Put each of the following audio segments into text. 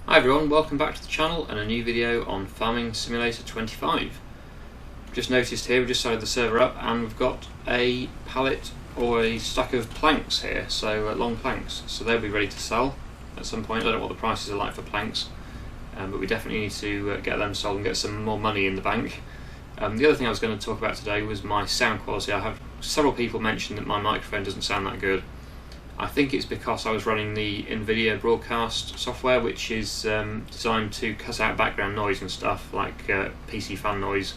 Hi everyone, welcome back to the channel and a new video on Farming Simulator 25. Just noticed here, we've just started the server up and we've got a pallet or a stack of planks here, so long planks, so they'll be ready to sell at some point. I don't know what the prices are like for planks, but we definitely need to get them sold and get some more money in the bank. The other thing I was going to talk about today was my sound quality. I have several people mention that my microphone doesn't sound that good. I think it's because I was running the NVIDIA broadcast software, which is designed to cut out background noise and stuff like PC fan noise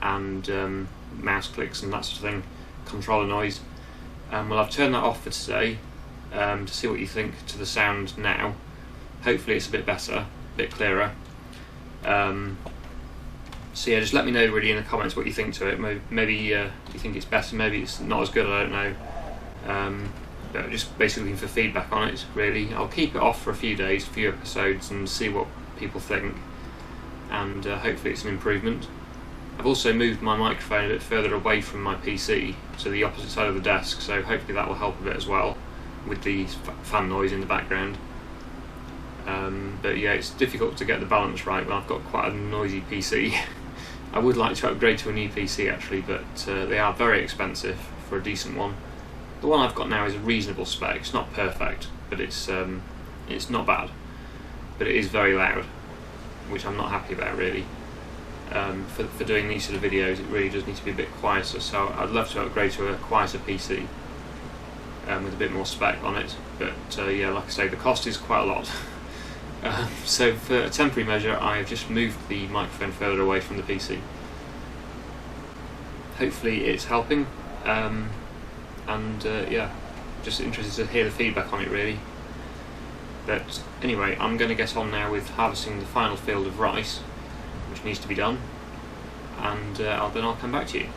and mouse clicks and that sort of thing, controller noise. Well, I've turned that off for today to see what you think to the sound now. Hopefully it's a bit better, a bit clearer. So yeah, just let me know really in the comments what you think to it. Maybe you think it's better, maybe it's not as good, I don't know. But just basically looking for feedback on it really. I'll keep it off for a few days, a few episodes, and see what people think, and hopefully it's an improvement. I've also moved my microphone a bit further away from my PC to the opposite side of the desk, so hopefully that will help a bit as well with the fan noise in the background. But yeah, it's difficult to get the balance right when I've got quite a noisy PC. I would like to upgrade to a new PC actually, but they are very expensive for a decent one. The one I've got now is a reasonable spec. It's not perfect, but it's not bad. But it is very loud, which I'm not happy about really. For doing these sort of videos, it really does need to be a bit quieter. So I'd love to upgrade to a quieter PC with a bit more spec on it. But yeah, like I say, the cost is quite a lot. So for a temporary measure, I've just moved the microphone further away from the PC. Hopefully, it's helping. Yeah, just interested to hear the feedback on it really. But anyway, I'm going to get on now with harvesting the final field of rice, which needs to be done, and then I'll come back to you.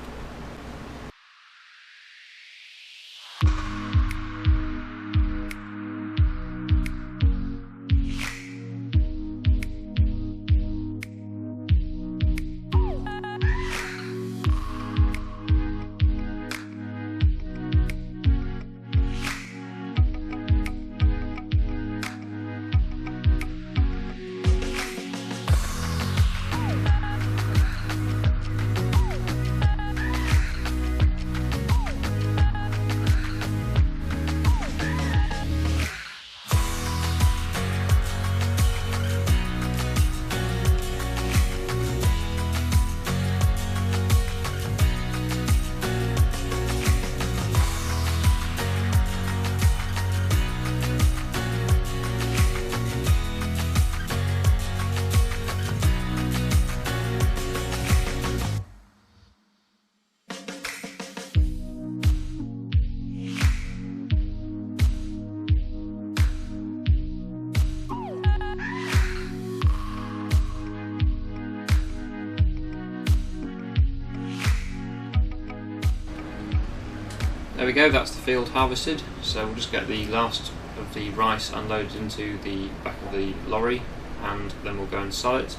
There we go, that's the field harvested, so we'll just get the last of the rice unloaded into the back of the lorry and then we'll go and sell it.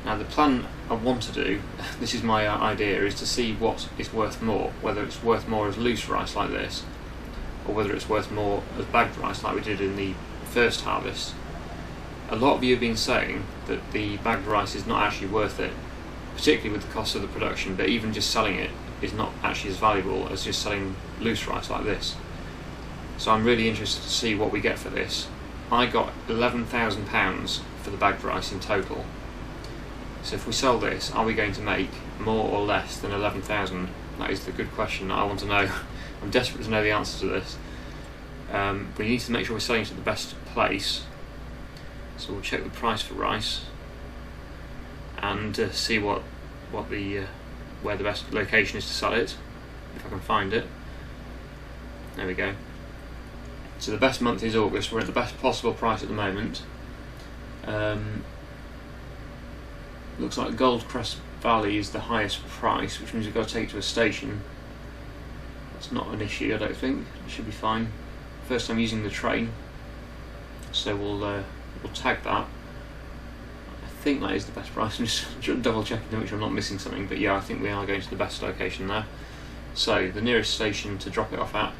Now the plan I want to do, this is my idea, is to see what is worth more, whether it's worth more as loose rice like this or whether it's worth more as bagged rice like we did in the first harvest. A lot of you have been saying that the bagged rice is not actually worth it, particularly with the cost of the production, but even just selling it is not actually as valuable as just selling loose rice like this. So I'm really interested to see what we get for this. I got £11,000 for the bagged rice in total. So if we sell this, are we going to make more or less than 11,000? That is the good question that I want to know. I'm desperate to know the answer to this. We need to make sure we're selling to the best place. So we'll check the price for rice and see where the best location is to sell it, if I can find it. There we go. So the best month is August. We're at the best possible price at the moment. Looks like Goldcrest Valley is the highest price, which means we've got to take it to a station. That's not an issue, I don't think. It should be fine. First time using the train, so we'll tag that. I think that is the best price. I'm just double checking to make sure I'm not missing something, but yeah, I think we are going to the best location there. So the nearest station to drop it off at,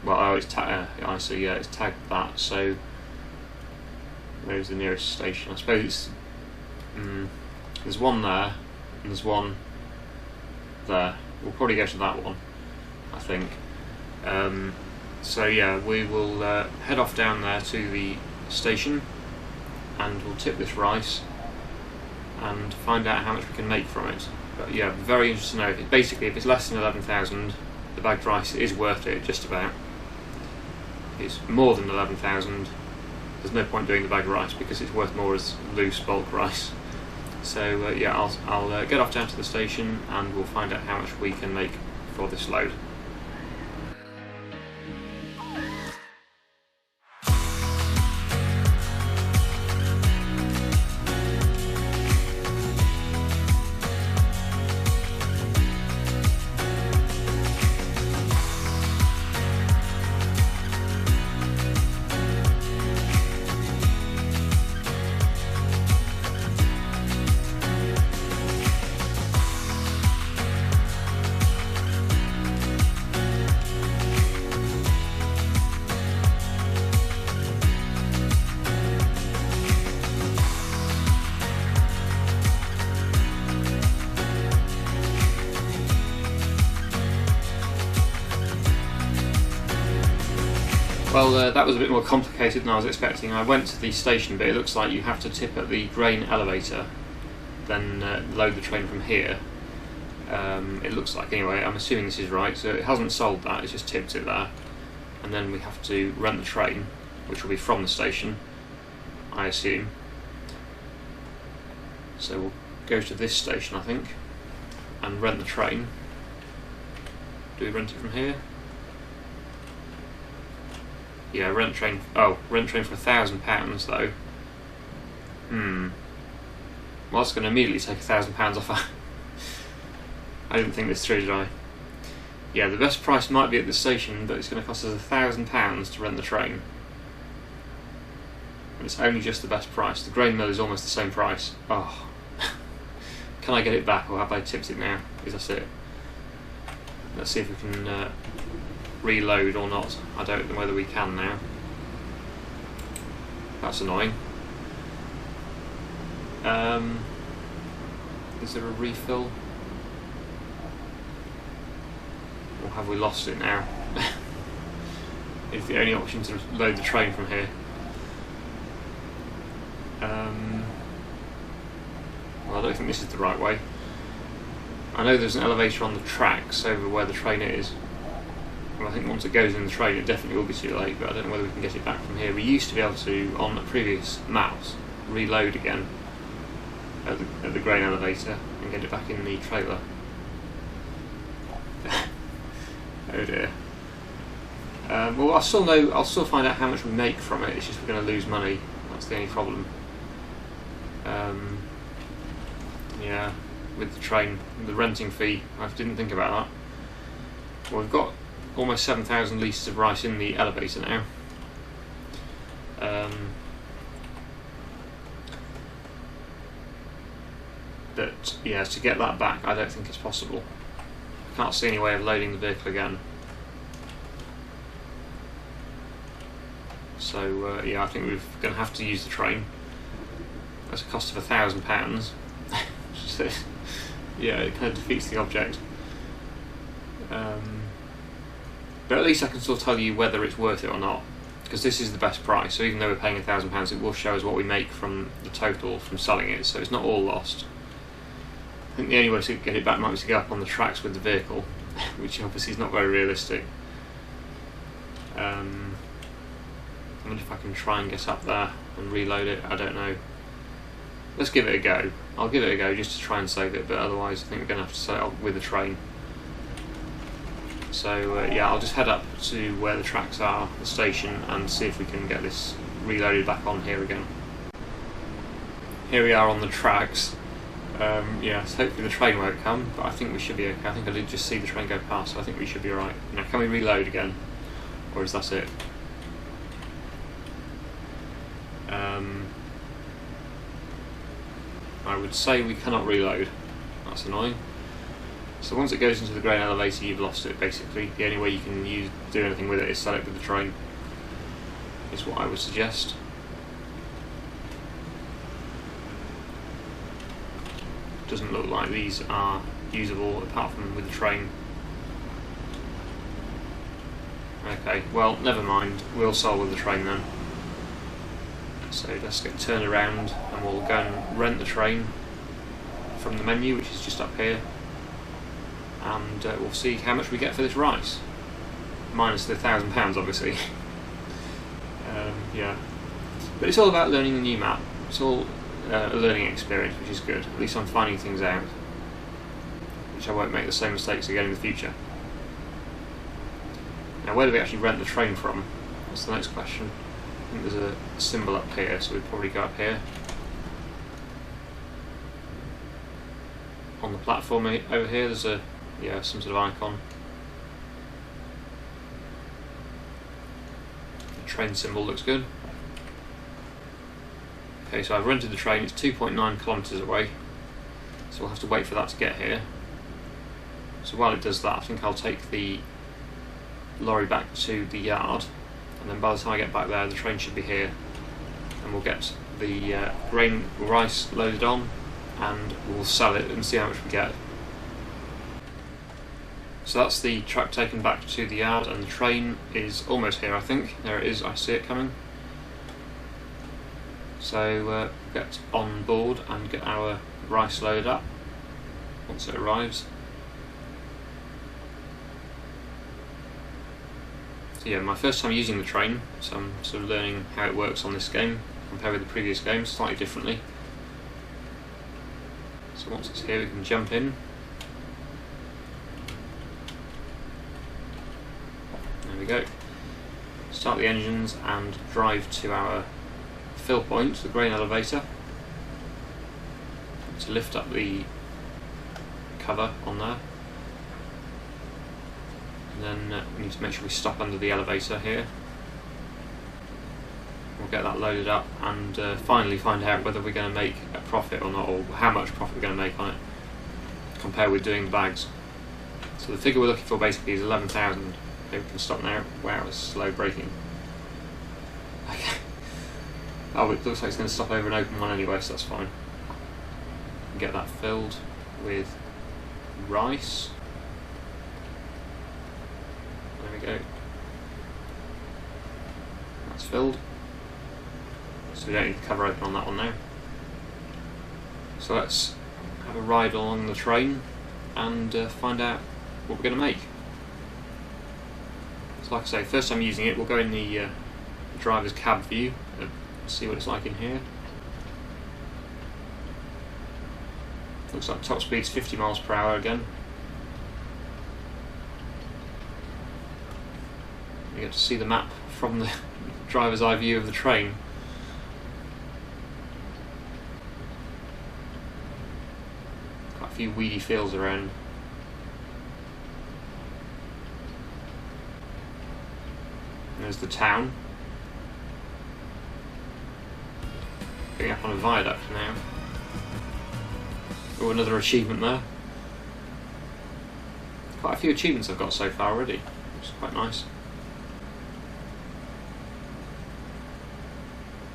well, oh, it's tagged that, so Where's the nearest station? I suppose it's, there's one there, and there's one there. We'll probably go to that one, I think. So yeah, we will head off down there to the station, and we'll tip this rice and find out how much we can make from it. But yeah, very interesting to know. Basically, if it's less than 11,000, the bagged rice is worth it, just about. If it's more than 11,000, there's no point doing the bagged rice because it's worth more as loose bulk rice. So yeah, I'll get off down to the station and we'll find out how much we can make for this load. Well, that was a bit more complicated than I was expecting. I went to the station, but it looks like you have to tip at the grain elevator, then load the train from here. It looks like, anyway. I'm assuming this is right, so it hasn't sold that, it's just tipped it there. And then we have to rent the train, which will be from the station, I assume. So we'll go to this station, I think, and rent the train. Do we rent it from here? Yeah, rent train for £1,000 though. Well, that's going to immediately take £1,000 off. I didn't think this through, did I? Yeah, the best price might be at the station, but it's going to cost us £1,000 to rent the train. And it's only just the best price. The grain mill is almost the same price. Oh. Can I get it back, or have I tipped it now? Is that it? Let's see if we can reload or not. I don't know whether we can now. That's annoying. Is there a refill? Or have we lost it now? It's the only option to load the train from here. Well, I don't think this is the right way. I know there's an elevator on the tracks over where the train is. Well, I think once it goes in the train, it definitely will be too late, but I don't know whether we can get it back from here. We used to be able to, on the previous maps, reload again at the grain elevator and get it back in the trailer. Oh dear. Well, I'll still find out how much we make from it. It's just we're going to lose money. That's the only problem. Yeah, with the train, the renting fee. I didn't think about that. Well, we've got almost 7,000 litres of rice in the elevator now. But yeah, to get that back, I don't think it's possible. I can't see any way of loading the vehicle again. So yeah, I think we're going to have to use the train. That's a cost of £1,000. So, yeah, it kind of defeats the object. But at least I can still tell you whether it's worth it or not, because this is the best price. So even though we're paying £1,000, it will show us what we make from the total from selling it. So it's not all lost. I think the only way to get it back might be to go up on the tracks with the vehicle, which obviously is not very realistic. I wonder if I can try and get up there and reload it. I don't know. Let's give it a go. I'll give it a go just to try and save it, but otherwise I think we're going to have to set it up with a train. So yeah, I'll just head up to where the tracks are, the station, and see if we can get this reloaded back on here again. Here we are on the tracks. Yeah, so hopefully the train won't come, but I think we should be okay. I think I did just see the train go past, so I think we should be alright. Now, can we reload again? Or is that it? I would say we cannot reload. That's annoying. So once it goes into the grain elevator, you've lost it, basically. The only way you can do anything with it is sell it with the train, is what I would suggest. doesn't look like these are usable apart from with the train. Okay, well, never mind, we'll solve with the train then. So let's get turned around and we'll go and rent the train from the menu, which is just up here, and we'll see how much we get for this rice. Minus the £1,000 obviously. Yeah. But it's all about learning the new map. It's all a learning experience, which is good. At least I'm finding things out, which I won't make the same mistakes again in the future. Now, where do we actually rent the train from? That's the next question. I think there's a symbol up here, so we'd probably go up here. On the platform over here, there's a some sort of icon. The train symbol looks good. Okay, so I've rented the train. It's 2.9 kilometres away, so we'll have to wait for that to get here. So while it does that, I think I'll take the lorry back to the yard, and then by the time I get back there, the train should be here, and we'll get the rice loaded on, and we'll sell it and see how much we get. So that's the truck taken back to the yard, and the train is almost here, I think. There it is, I see it coming. So get on board and get our rice loaded up once it arrives. So yeah, my first time using the train, so I'm sort of learning how it works on this game compared with the previous games, slightly differently. So once it's here, we can jump in. There we go. Start the engines and drive to our fill point, the grain elevator, to lift up the cover on there. And then we need to make sure we stop under the elevator here. We'll get that loaded up and finally find out whether we're going to make a profit or not, or how much profit we're going to make on it, compared with doing the bags. So the figure we're looking for basically is 11,000. Okay, we can stop now. Wow, it's slow braking. Okay. Oh, it looks like it's going to stop over an open one anyway, so that's fine. Get that filled with rice. There we go. That's filled. So we don't need the cover open on that one now. So let's have a ride along the train and find out what we're going to make. So like I say, first time using it, we'll go in the driver's cab view and see what it's like in here. Looks like top speed's 50 miles per hour again. You get to see the map from the driver's eye view of the train. Quite a few weedy fields around. There's the town. Getting up on a viaduct now. Oh, another achievement there. Quite a few achievements I've got so far already, which is quite nice.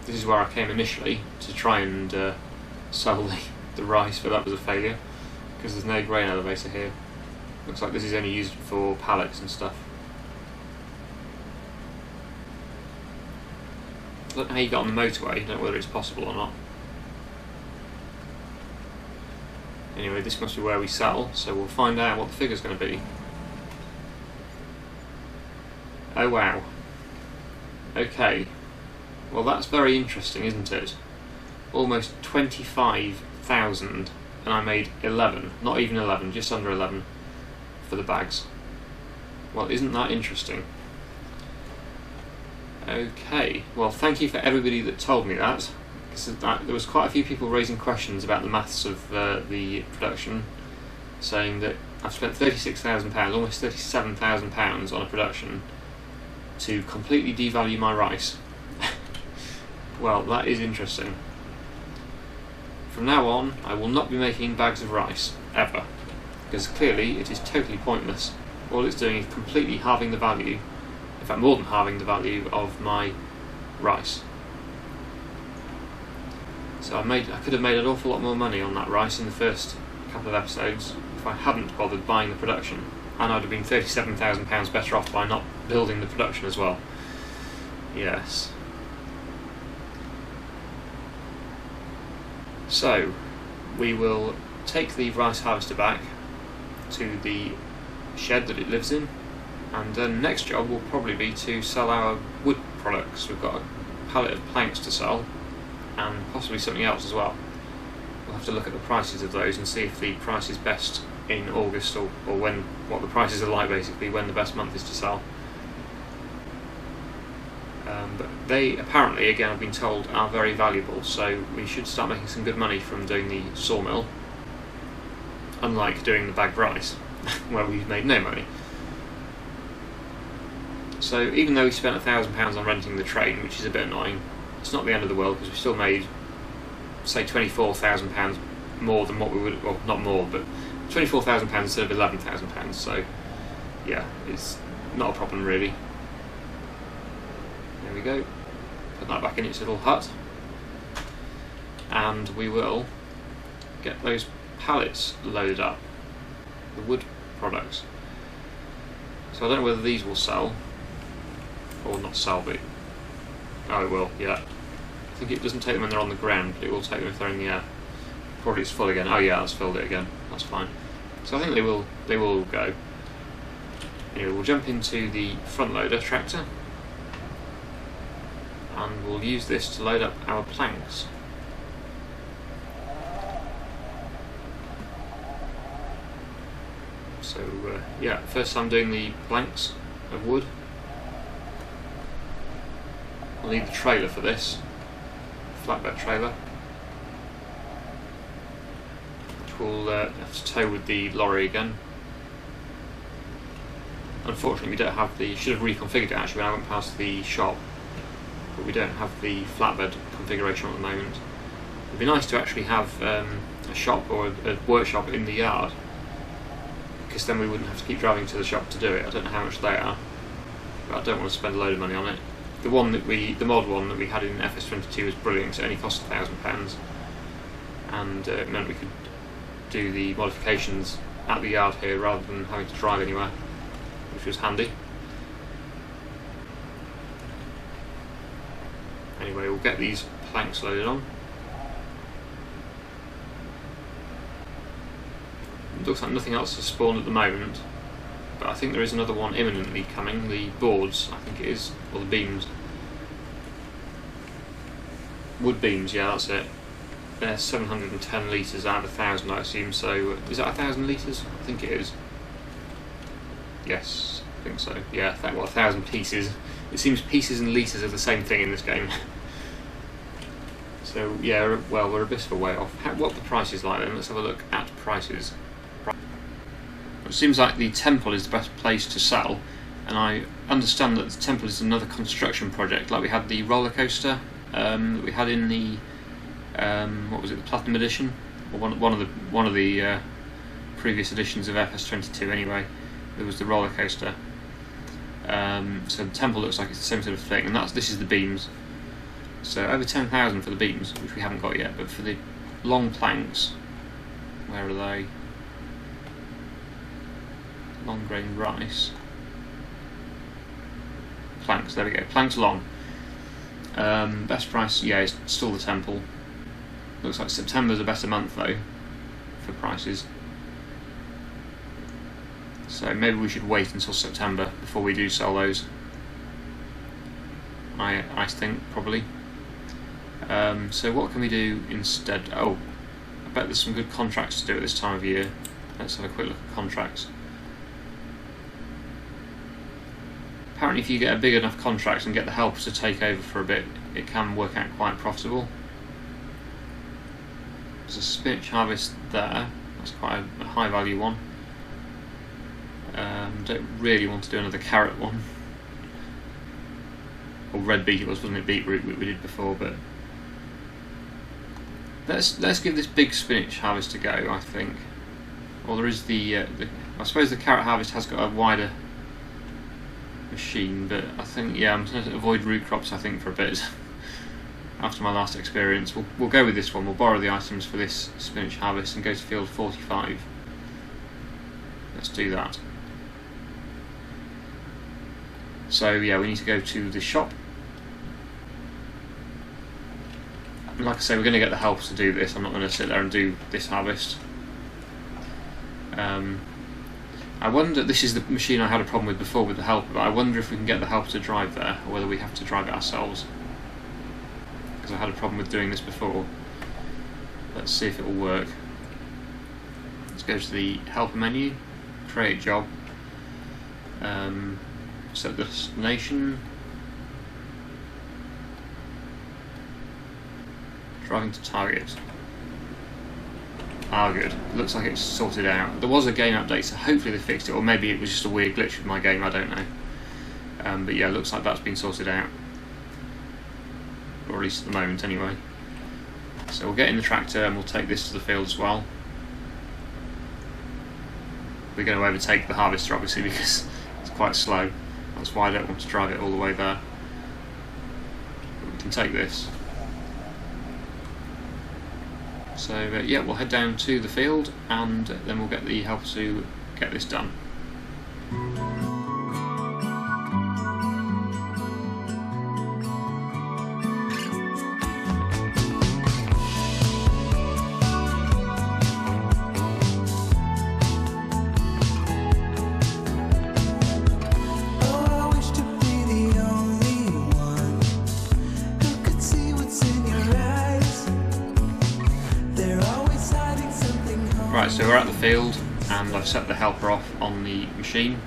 This is where I came initially to try and sell the rice, but that was a failure because there's no grain elevator here. Looks like this is only used for pallets and stuff. I don't know how you get on the motorway, I don't know whether it's possible or not. Anyway, this must be where we sell, so we'll find out what the figure's going to be. Oh wow. Okay. Well, that's very interesting, isn't it? Almost 25,000, and I made 11. Not even 11, just under 11 for the bags. Well, isn't that interesting? Okay, well, thank you for everybody that told me that. There was quite a few people raising questions about the maths of the production, saying that I've spent £36,000, almost £37,000 on a production to completely devalue my rice. Well, that is interesting. From now on, I will not be making bags of rice, ever, because clearly it is totally pointless. All it's doing is completely halving the value, in fact more than halving the value of my rice. So I could have made an awful lot more money on that rice in the first couple of episodes if I hadn't bothered buying the production, and I'd have been £37,000 better off by not building the production as well. Yes. So we will take the rice harvester back to the shed that it lives in, and then the next job will probably be to sell our wood products. We've got a pallet of planks to sell, and possibly something else as well. We'll have to look at the prices of those and see if the price is best in August, or what the prices are like basically, when the best month is to sell. But they apparently, again I've been told, are very valuable, so we should start making some good money from doing the sawmill, unlike doing the bagged rice, where we've made no money. So even though we spent £1,000 on renting the train, which is a bit annoying, it's not the end of the world, because we still made, say, £24,000 more than what we would, well, not more, but £24,000 instead of £11,000, so yeah, it's not a problem really. There we go, put that back in its little hut, and we will get those pallets loaded up, the wood products. So I don't know whether these will sell, or not sell, but oh, it will, yeah. I think it doesn't take them when they're on the ground, but it will take them if they're in the air. Probably it's full again. Oh yeah, that's filled it again. That's fine. So I think they will all go. Anyway, we'll jump into the front loader tractor, and we'll use this to load up our planks. So yeah, first time doing the planks of wood. We'll need the trailer for this, flatbed trailer, which we'll have to tow with the lorry again. Unfortunately we don't have the, should have reconfigured it actually when I went past the shop, but we don't have the flatbed configuration at the moment. It'd be nice to actually have a shop or a workshop in the yard, because then we wouldn't have to keep driving to the shop to do it. I don't know how much they are, but I don't want to spend a load of money on it. The mod one that we had in FS25 was brilliant, so it only cost £1,000, and it meant we could do the modifications at the yard here rather than having to drive anywhere, which was handy. Anyway, we'll get these planks loaded on. It looks like nothing else has spawned at the moment, but I think there is another one imminently coming. The boards, I think it is, or the beams. Wood beams, yeah, that's it. They're 710 litres out of 1,000, I assume, so is that 1,000 litres? I think it is. Yes, I think so. Yeah, 1,000 pieces. It seems pieces and litres are the same thing in this game. So yeah, well, we're a bit of a way off. What the price is like then? Let's have a look at prices. It seems like the temple is the best place to sell, and I understand that the temple is another construction project, like we had the roller coaster that we had in the what was it, the Platinum Edition, or one of the previous editions of FS25 anyway. There was the roller coaster. So the temple looks like it's the same sort of thing, and this is the beams. So over 10,000 for the beams, which we haven't got yet, but for the long planks, where are they? Long grain rice. Planks, there we go, planks long. Best price, yeah, is still the temple. Looks like September's a better month though, for prices. So maybe we should wait until September before we do sell those. I think, probably. So what can we do instead? Oh, I bet there's some good contracts to do at this time of year. Let's have a quick look at contracts. Apparently if you get a big enough contract and get the help to take over for a bit, it can work out quite profitable. There's a spinach harvest there, that's quite a high value one. Don't really want to do another carrot one. Or red beet, it wasn't it, beetroot we did before, but let's give this big spinach harvest a go, I think. Or there is I suppose the carrot harvest has got a wider machine, but I think, yeah, I'm going to avoid root crops I think for a bit. after my last experience. We'll go with this one. We'll borrow the items for this spinach harvest and go to field 45. Let's do that. So yeah, we need to go to the shop. Like I say, we're going to get the helpers to do this. I'm not going to sit there and do this harvest. I wonder, this is the machine I had a problem with before with the helper, but I wonder if we can get the helper to drive there, or whether we have to drive it ourselves. Because I had a problem with doing this before. Let's see if it will work. Let's go to the helper menu, create job, set the destination, driving to target. Ah, good. Looks like it's sorted out. There was a game update, so hopefully they fixed it, or maybe it was just a weird glitch with my game, I don't know. But yeah, looks like that's been sorted out. Or at least at the moment, anyway. So we'll get in the tractor and we'll take this to the field as well. We're going to overtake the harvester, obviously, because it's quite slow. That's why I don't want to drive it all the way there. But we can take this. So yeah, we'll head down to the field and then we'll get the help to get this done. Right, so we're at the field and I've set the helper off on the machine,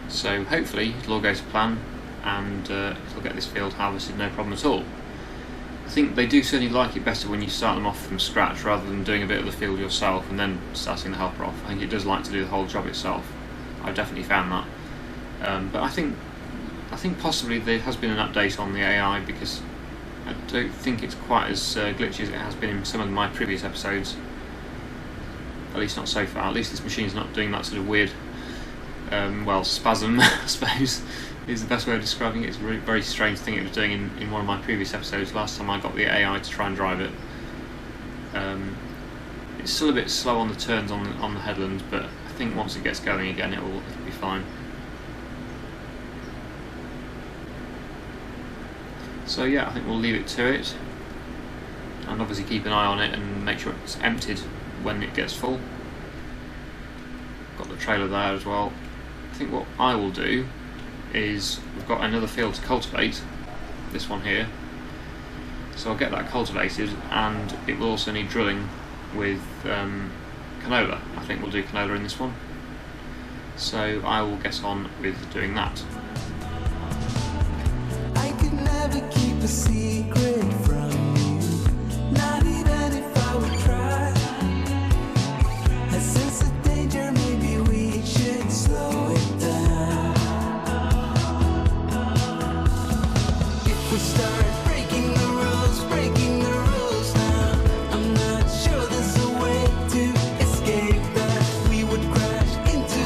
so hopefully it'll all go to plan and it'll get this field harvested no problem at all. I think they do certainly like it better when you start them off from scratch rather than doing a bit of the field yourself and then starting the helper off. I think it does like to do the whole job itself. I've definitely found that. But I think possibly there has been an update on the AI, because I don't think it's quite as glitchy as it has been in some of my previous episodes. At least not so far. At least this machine's not doing that sort of weird, well, spasm, I suppose, is the best way of describing it. It's a really, very strange thing it was doing in one of my previous episodes, last time I got the AI to try and drive it. It's still a bit slow on the turns on the headlands, but I think once it gets going again it'll be fine. So yeah, I think we'll leave it to it, and obviously keep an eye on it and make sure it's emptied when it gets full. Got the trailer there as well. I think what I will do is, we've got another field to cultivate, this one here, so I'll get that cultivated, and it will also need drilling with canola. I think we'll do canola in this one, so I will get on with doing that. I could never keep a secret from you, not even if I would try. I sense the danger, maybe we should slow it down. If we start breaking the rules now, I'm not sure there's a way to escape that. We would crash into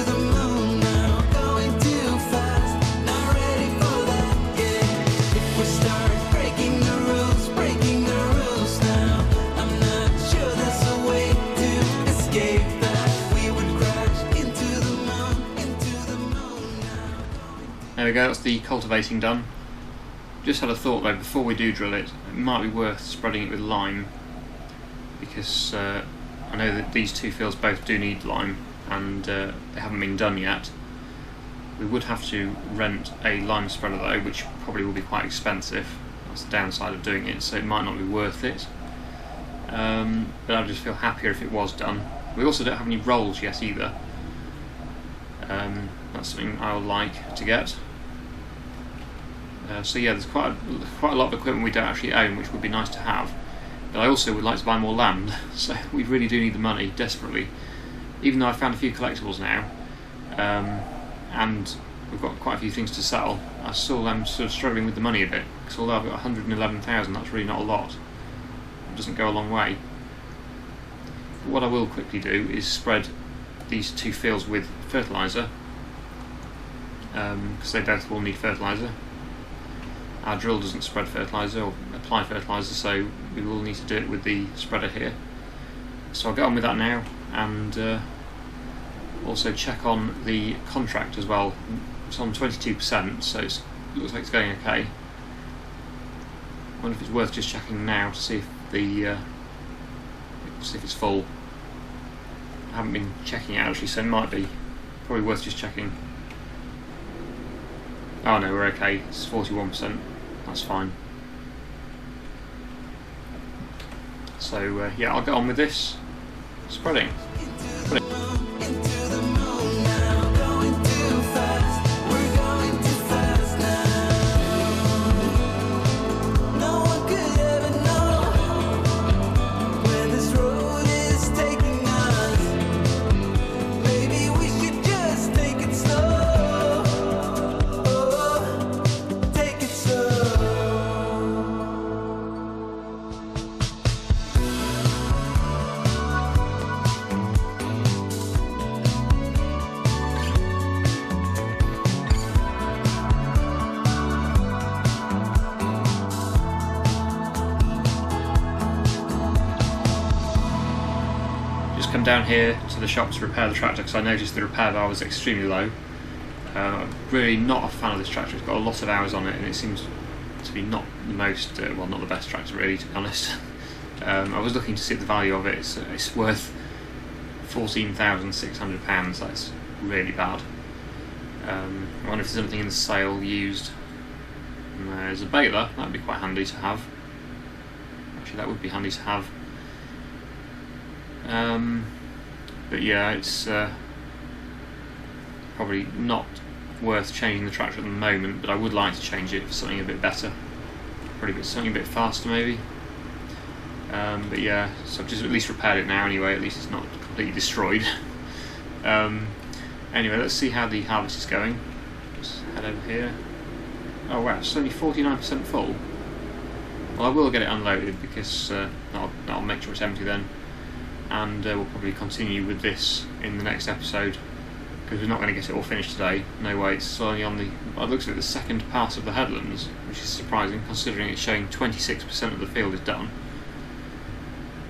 the moon now, going too fast, not ready for that yet. If we start breaking the rules now, I'm not sure there's a way to escape that. We would crash into the moon now. There we go, that's the cultivating done. Just had a thought though, before we do drill it, it might be worth spreading it with lime, because I know that these two fields both do need lime, and they haven't been done yet. We would have to rent a lime spreader though, which probably will be quite expensive. That's the downside of doing it, so it might not be worth it. But I'd just feel happier if it was done. We also don't have any rolls yet either. That's something I would like to get. So yeah, there's quite a lot of equipment we don't actually own, which would be nice to have. But I also would like to buy more land, so we really do need the money, desperately. Even though I've found a few collectibles now, and we've got quite a few things to sell, I still am sort of struggling with the money a bit, because although I've got 111,000, that's really not a lot. It doesn't go a long way. But what I will quickly do is spread these two fields with fertiliser, because they both will need fertiliser. our drill doesn't spread fertiliser or apply fertiliser, so we will need to do it with the spreader here. So I'll get on with that now, and also check on the contract as well. It's on 22%, so it looks like it's going okay. I wonder if it's worth just checking now to see if it's full. I haven't been checking it actually, so it might be probably worth just checking. Oh no, we're okay. It's 41%. That's fine. So yeah, I'll get on with this spreading. Come down here to the shop to repair the tractor because I noticed the repair bar was extremely low. Really not a fan of this tractor. It's got a lot of hours on it and it seems to be not the most, well, not the best tractor really, to be honest. I was looking to see the value of it. It's worth £14,600. That's really bad. I wonder if there's anything in the sale used. And there's a baler. That would be quite handy to have. Actually, that would be handy to have. But yeah, it's probably not worth changing the tractor at the moment, but I would like to change it for something a bit better, probably something a bit faster maybe. But yeah, so I've just at least repaired it now anyway, at least it's not completely destroyed. Anyway, let's see how the harvest is going. Just head over here. Oh wow, it's only 49% full. Well, I will get it unloaded because I'll make sure it's empty then. And we'll probably continue with this in the next episode because we're not going to get it all finished today. No way. It's only on the, well, it looks like the second part of the headlands, which is surprising considering it's showing 26% of the field is done.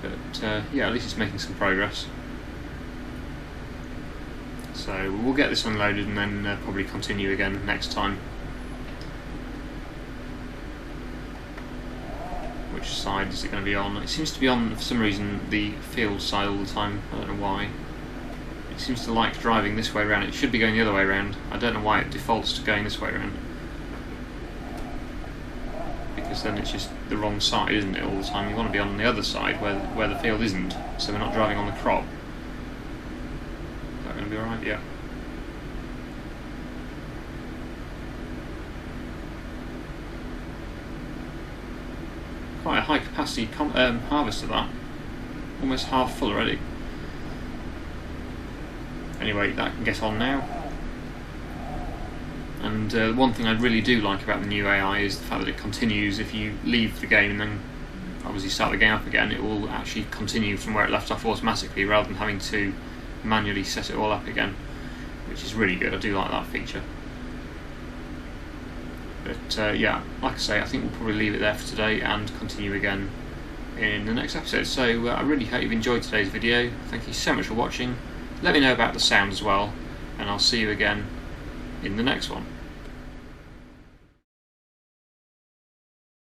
But yeah, at least it's making some progress. So we'll get this unloaded and then probably continue again next time. Which side is it going to be on? It seems to be on, for some reason, the field side all the time. I don't know why. It seems to like driving this way around. It should be going the other way around. I don't know why it defaults to going this way around. Because then it's just the wrong side, isn't it, all the time? You want to be on the other side where the field isn't, so we're not driving on the crop. Is that going to be alright? Yeah. Quite a high capacity harvest of that. Almost half full already. Anyway, that can get on now. And one thing I really do like about the new AI is the fact that it continues. If you leave the game and then obviously start the game up again, it will actually continue from where it left off automatically rather than having to manually set it all up again, which is really good. I do like that feature. But yeah, like I say, I think we'll probably leave it there for today and continue again in the next episode. So I really hope you've enjoyed today's video. Thank you so much for watching. Let me know about the sound as well, and I'll see you again in the next one.